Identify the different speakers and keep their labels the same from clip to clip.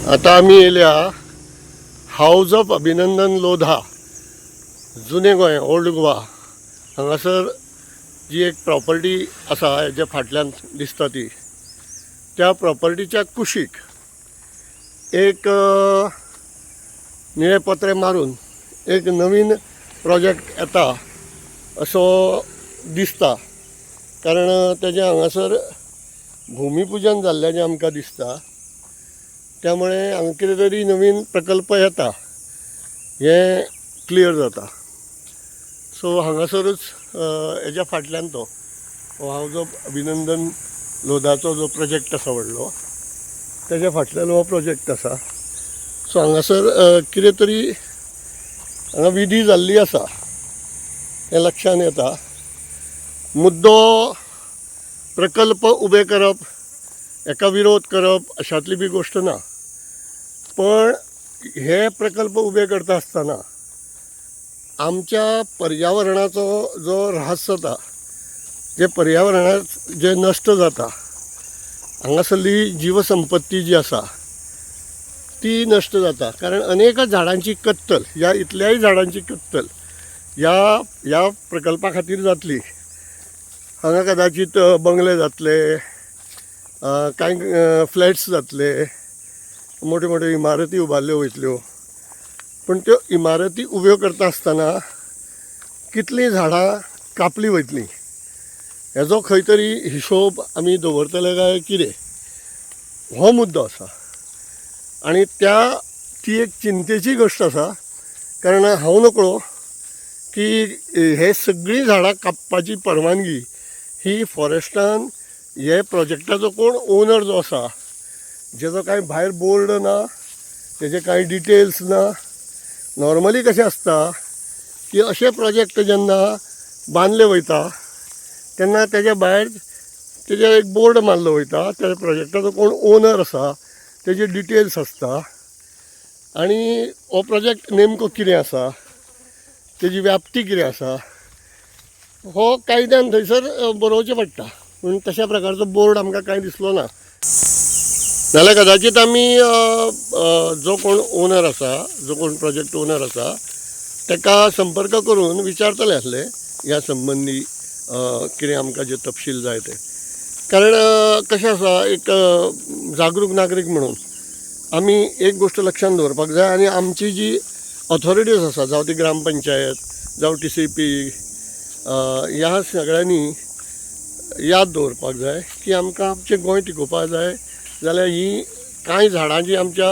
Speaker 1: आता आमी येयल्या हाऊस ऑफ अभिनंदन लोधा, जुने गोंय, ओल्ड गोवा हांगासर जी एक प्रॉपर्टी आसा हेजे फाटल्यान दिसता ती, त्या प्रॉपर्टीच्या कुशीक एक निळे पत्रे मारून एक नवीन प्रोजेक्ट येता असो दिसता. कारण तेजे हांगासर भूमिपूजन जाल्ल्याचें आमकां दिसता. त्यामुळे हांगा कितें तरी नवीन प्रकल्प येता हें क्लियर जाता. सो हांगासरूच हेज्या फाटल्यान तो हाऊस ऑफ अभिनंदन लोधाचो जो प्रोजेक्ट आसा व्हडलो, तेज्या फाटल्यान हो प्रोजेक्ट आसा. सो हांगासर कितें तरी हांगा विधी जाल्ली आसा हें लक्षान येता. मुद्दो प्रकल्प उबे करप, एका विरोध करप अशातली बी गोश्ट ना. पण हे प्रकल्प उबे करता आसतना आमच्या पर्यावरणाचो जो ऱ्हास जाता, जे पर्यावरणात जे नश्ट जाता, हांगासरली जीवसंपत्ती जी आसा ती नश्ट जाता. कारण अनेक झाडांची कत्तल, ह्या इतल्याय झाडांची कत्तल ह्या प्रकल्पा खातीर जातली. हांगा कदाचित बंगले जातले, कांय फ्लॅट्स जातले, मोठ्यो मोठ्यो इमारती उबारल्यो वयतल्यो. पण त्यो इमारती उब्यो करता आसतना कितलीं झाडां कापली वयतलीं हेजो खंय तरी हिशोब आमी दवरतले काय कितें, हो मुद्दो आसा. आनी ती एक चिंतेची गोश्ट आसा. कारण हांव नकळो की हे सगळीं झाडां कापपाची परवानगी ही फॉरेस्टान हे प्रोजेक्टाचो कोण ओनर जो आसा, जेजो कांय भायर बोर्ड ना, तेजे कांय डिटेल्स ना. नॉर्मली कशें आसता की अशे प्रोजेक्ट जेन्ना बांदले वयता तेन्ना तेज्या भायर तेजेर एक बोर्ड मारलो वयता, त्या प्रोजेक्टाचो कोण ओनर आसा तेजे डिटेल्स आसता. आनी हो प्रोजेक्ट नेमको कितें आसा, तेजी व्याप्ती कितें आसा, हो कायद्यान थंयसर बरोवचें पडटा. पूण तशा प्रकारचो बोर्ड आमकां कांय दिसलो ना. नाल्यार कदाचित आमी जो कोण ओनर आसा, जो कोण प्रोजेक्ट ओनर आसा ताका संपर्क करून विचारतले आसले ह्या संबंदी कितें आमकां जे तपशील जाय ते. कारण कशें आसा, एक जागरूक नागरीक म्हणून आमी एक गोश्ट लक्षान दवरपाक जाय. आनी आमची जी ऑथॉरिटीज आसा, जावं ती ग्रामपंचायत, जावं TCP, ह्या सगळ्यांनी याद दवरपाक जाय की आमकां आमचें गोंय टिकोवपाक जाय जाल्यार ही कांय झाडां जी आमच्या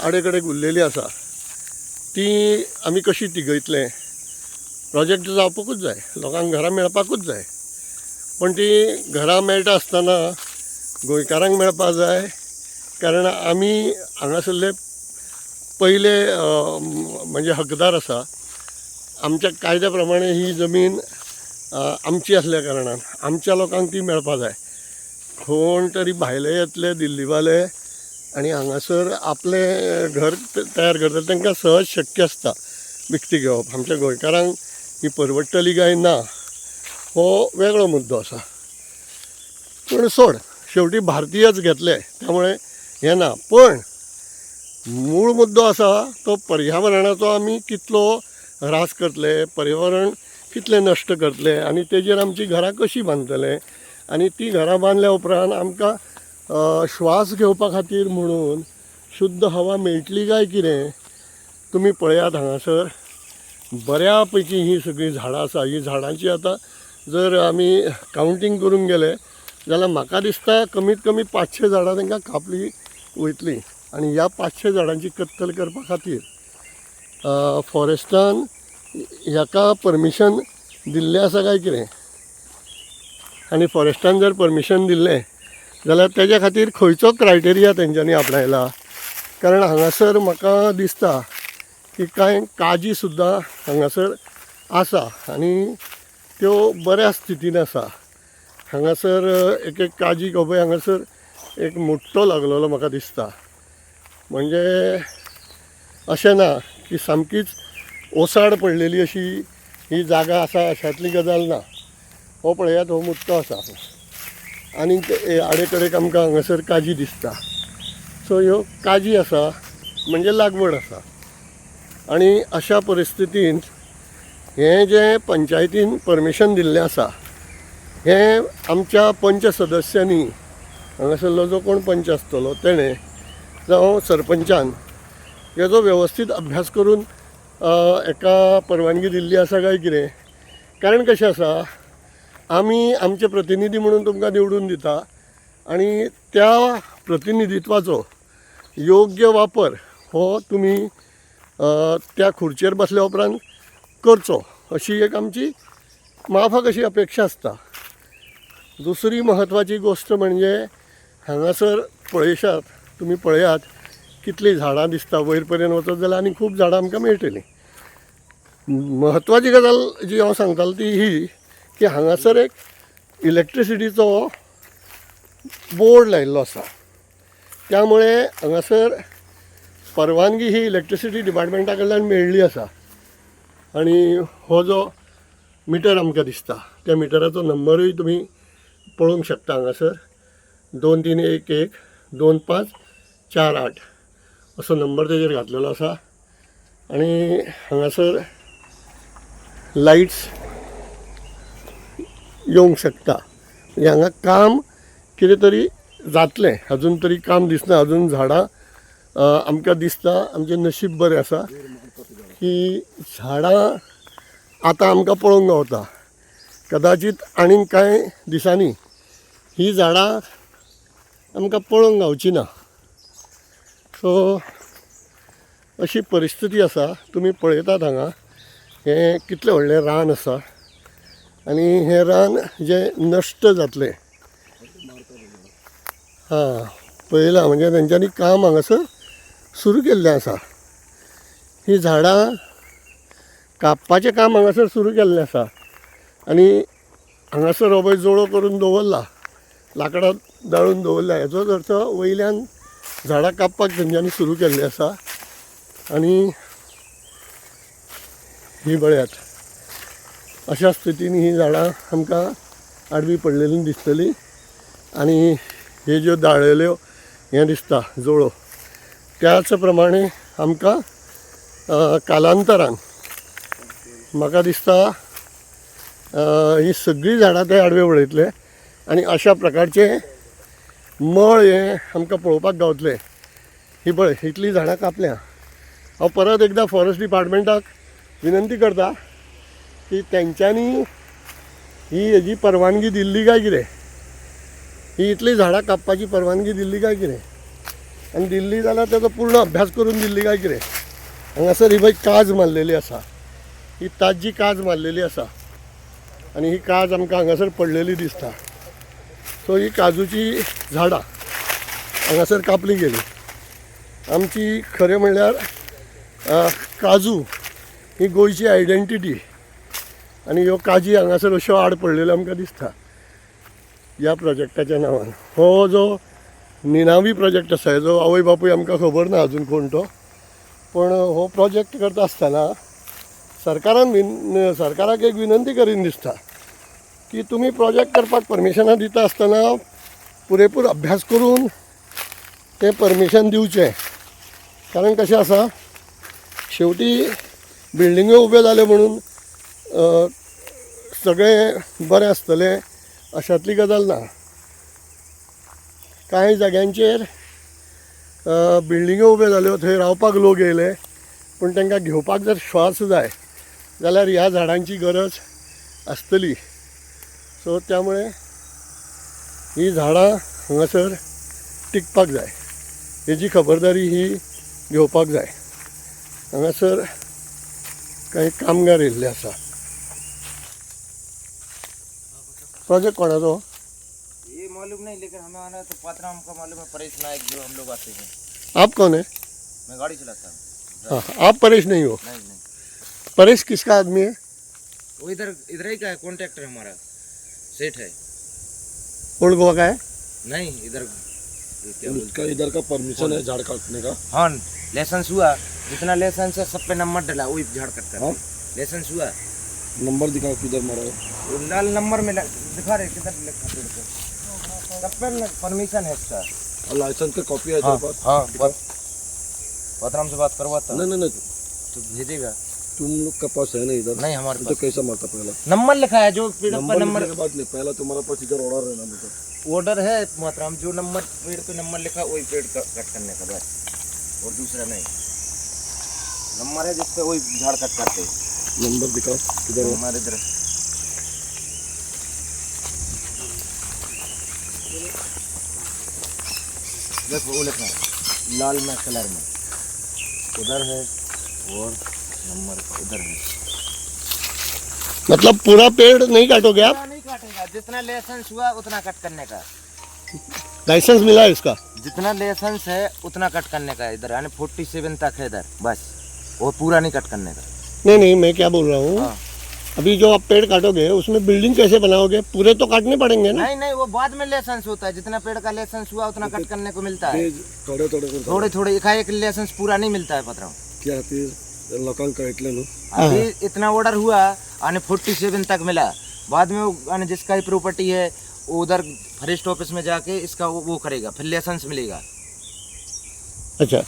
Speaker 1: आडेकडेक उरलेली आसा ती आमी कशी तिगयतले. प्रोजेक्ट जावपाकूच जाय, लोकांक घरां मेळपाकूच जाय. पण ती घरां मेळटा आसतना गोंयकारांक मेळपाक जाय. कारण आमी हांगासरले पयले म्हणजे हकदार आसा. आमच्या कायद्या प्रमाणे ही जमीन आमची असल्या कारणान आमच्या लोकांक ती मेळपाक जाय. कोण तरी भायले येतले दिल्लीवाले आनी हांगासर आपले घर तयार करता, तांकां सहज शक्य आसता विकती घेवप. आमच्या गोंयकारांक ही परवडटली काय ना हो वेगळो मुद्दो आसा. पूण सोड, शेवटी भारतीयच घेतले त्यामुळे हें ना. पण मूळ मुद्दो आसा तो पर्यावरणाचो आमी कितलो ऱ्हास करतले, पर्यावरण कितले नश्ट करतले आनी तेजेर आमची घरां कशीं बांदतले. आनी ती घरां बांदल्या उपरांत आमकां श्वास घेवपा खातीर म्हणून शुद्ध हवा मेळटली काय कितें. तुमी पळयात हांगासर बऱ्या पैकी ही सगळीं झाडां आसा. ही झाडांची आतां जर आमी कावंटींग करूंक गेले जाल्यार म्हाका दिसता कमीत कमी 500 झाडां तांकां कापली वयतलीं. आनी ह्या 500 झाडांची कत्तल करपा खातीर फॉरेस्टान हाका परमिशन दिल्लें आसा काय कितें. आनी फॉरेस्टान जर परमिशन दिल्लें जाल्यार तेज्या खातीर खंयचो क्रायटेरिया तेंच्यांनी आपणायला. कारण हांगासर म्हाका दिसता की कांय काजी सुद्दां हांगासर आसा आनी त्यो बऱ्या स्थितीन आसा. हांगासर एक काजी पळय हांगासर एक मुट्टो लागलेलो म्हाका दिसता. म्हणजे अशें ना की सामकीच ओसाड पडलेली अशी ही जागा आसा अशातली गजाल ना. हो पळयात, हो मुट्टो आसा आनी आडे कडेक आमकां हांगासर काजी दिसता. सो ह्यो काजी आसा म्हणजे लागवड आसा. आणि अशा परिस्थितींत हे जे पंचायतीन परमिशन दिल्लें आसा हे आमच्या पंच सदस्यांनी, हांगासरलो जो कोण पंच आसतलो तेणें जावं सरपंचान हेजो वेवस्थीत अभ्यास करून एका परवानगी दिल्ली आसा काय कितें. कारण कशें आसा, आमी आमचे प्रतिनिधी म्हणून तुमकां निवडून दिता आणि त्या प्रतिनिधित्वाचो योग्य वापर हो तुमी त्या खुर्चेर बसल्या उपरांत करचो, अशी एक आमची माफक अशी अपेक्षा आसता. दुसरी महत्वाची गोष्ट म्हणजे हांगासर पळयशात, तुमी पळयात कितलीं झाडां दिसता. वयर पर्यंत वचत जाल्यार आनी खूब झाडां आमकां मेळटलीं. महत्वाची गजाल जी हांव सांगतालो ती ही की हांगासर एक इलेक्ट्रिसिटीचो बोर्ड लायिल्लो आसा. त्यामुळे हांगासर परवानगी ही इलेक्ट्रिसिटी डिपार्टमेंटा कडल्यान मेळ्ळी आसा. आणि हो जो मिटर आमकां दिसता त्या मिटराचो नंबरूय तुमी पळोवंक शकता. हांगासर 23112548 असो नंबर तेजेर घातलेलो आसा. आणि हांगासर लायट्स येवंक शकता. म्हणजे हांगा काम कितें तरी जातलें. अजून तरी काम दिसना, अजून झाडां आमकां दिसता. आमचें नशीब बरें आसा की झाडां आतां आमकां पळोवंक गावता. कदाचित आनीक कांय दिसांनी ही झाडां आमकां पळोवंक गावची ना. सो अशी परिस्थिती आसा. तुमी पळयतात हांगा हें कितलें व्हडलें रान आसा आनी हें रान जें नश्ट जातलें. पळयलां म्हणजे तेंच्यांनी काम हांगासर सुरू केल्लें आसा. ही झाडां कापपाचें काम हांगासर सुरू केल्लें आसा. आनी हांगासर हो पळय जोळो करून दवरला, लाकडां दाळून दवरल्या. हेजोच अर्थ वयल्यान झाडां कापपाक तेंच्यांनी सुरू केल्लें आसा. आनी ही पळयात अशा स्थितीन ही झाडां आमकां आडवी पडलेलीं दिसतलीं. आनी हे ज्यो दाळयल्यो हें दिसता जोळो, त्याच प्रमाणे आमकां कालांतरान म्हाका दिसता ही सगळीं झाडां ते आडवे उडयतले आनी अशा प्रकारचे मळ हे आमकां पळोवपाक गावतले. ही पळय इतलीं झाडां कापल्या. हांव परत एकदां फॉरेस्ट डिपार्टमेंटाक विनंती करता की तेंच्यांनी ही हेजी परवानगी दिल्ली काय कितें. ही इतलीं झाडां कापपाची परवानगी दिल्ली काय कितें, आनी दिल्ली जाल्यार तेजो पूर्ण अभ्यास करून दिल्ली काय कितें. हांगासर ही पळय काज मारलेली आसा. ही ताजी काज मारलेली आसा आनी ही काज आमकां हांगासर पडलेली दिसता. सो ही काजूची झाडां हांगासर कापली गेली. आमची खरें म्हणल्यार काजू ही गोंयची आयडेंटिटी आनी ह्यो काजी हांगासर अश्यो आड पडलेल्यो आमकां दिसता ह्या प्रोजेक्टाच्या नांवान. हो जो निनावी प्रोजेक्ट आसा हेजो आवय बापूय आमकां खबर ना अजून कोण तो. पण हो प्रोजेक्ट करता आसतना सरकाराक एक विनंती करीन दिसता की तुमी प्रोजेक्ट करपाक परमिशनां दिता आसतना पुरेपूर अभ्यास करून तें परमिशन दिवचें. कारण कशें आसा, शेवटी बिल्डिंग्यो उब्यो जाल्यो म्हणून सगळें बरें आसतलें अशातली गजाल ना. कांय जाग्यांचेर बिल्डिंग्यो उब्यो जाल्यो, थंय रावपाक लोक येयले, पूण तांकां घेवपाक जर श्वास जाय जाल्यार ह्या झाडांची गरज आसतली. सो त्यामुळे ही झाडां हांगासर टिकपाक जाय, हेजी खबरदारी ही घेवपाक जाय. हांगासर काही कामगार येयल्ले आसा. प्रोजेक्ट कोणाचो
Speaker 2: ये मालूम नहीं, लेकिन हमें आना तो पात्रा हमको मालूम है, परेश नायक जो हम लोग आते हैं.
Speaker 1: आप कौन है?
Speaker 2: मैं गाड़ी चलाता हूँ.
Speaker 1: हाँ, आप परेश नहीं हो?
Speaker 2: नहीं नहीं,
Speaker 1: परेश किसका आदमी है?
Speaker 2: वो इधर ही का है, कॉन्ट्रैक्टर हमारा सेठ है.
Speaker 1: ओल्ड गोवा का है?
Speaker 2: नहीं, इधर
Speaker 3: उसका इधर का परमिशन है झाड़ काटने का.
Speaker 2: हाँ, लाइसेंस हुआ, जितना लाइसेंस है सब पे नंबर डला, वही झाड़ कट कर.
Speaker 3: हाँ?
Speaker 2: लाइसेंस हुआ,
Speaker 3: नंबर दिखाओ किधर मारा है.
Speaker 2: वो लाल नंबर में दिखा रहे किधर लिखा, सब पे परमिशन है इसका.
Speaker 3: और लाइसेंस का कॉपी है
Speaker 2: हाँ
Speaker 3: तेरे पास?
Speaker 2: हाँ पात्राम से बात करवाता
Speaker 3: नहीं नहीं नहीं,
Speaker 2: तो भेजेगा।
Speaker 3: तुम लोग का पास है नहीं इधर?
Speaker 2: नहीं हमारे
Speaker 3: तो
Speaker 2: पास
Speaker 3: कैसा मारता पहला?
Speaker 2: नंबर लिखा है जो पेड़ पर नंबर
Speaker 3: लिखने के बाद नहीं, पहला तुम्हारा पास इधर ऑर्डर है ना मुझे।
Speaker 2: ऑर्डर है मात्राम, जो नंबर पेड़ पे नंबर लिखा वही पेड़ कट करने का बस, और दूसरा नहीं। नंबर है जिस पे वही झाड़ कट करते हैं।
Speaker 3: नंबर दिखाओ किधर है?
Speaker 2: हमारे इधर देखो वो लिखा है लाल में कलर में, उधर है और नंबर उधर है।
Speaker 1: मतलब पूरा पेड़ नहीं काटोगे आप?
Speaker 2: पूरा नहीं काटेगा, जितना लाइसेंस हुआ उतना कट करने का।
Speaker 1: लाइसेंस मिला है इसका?
Speaker 2: जितना लाइसेंस है उतना कट करने का इधर, यानी 47 तक है इधर बस, वो पूरा नहीं कट करने का।
Speaker 1: नहीं नहीं, मैं क्या बोल रहा हूँ,
Speaker 2: हाँ।
Speaker 1: अभी जो आप पेड़ काटोगे उसमें बिल्डिंग कैसे बनाओगे? पूरे तो काटने पड़ेंगे ना?
Speaker 2: नहीं नहीं, वो बाद में लाइसेंस होता है, जितना पेड़ का लाइसेंस हुआ उतना कट करने को मिलता है।
Speaker 3: थोड़े थोड़े करता
Speaker 2: थोड़े थोड़े एकाएक लाइसेंस पूरा नहीं मिलता है पत्राओं।
Speaker 3: क्या आती लोकांका इतने नो
Speaker 2: अभी इतना ऑर्डर हुआ यानी 47 तक मिला, बाद में वो यानी जिसका ही प्रॉपर्टी है वो उधर फॉरेस्ट ऑफिस में जाके इसका वो करेगा, फिर लाइसेंस मिलेगा।
Speaker 1: अच्छा।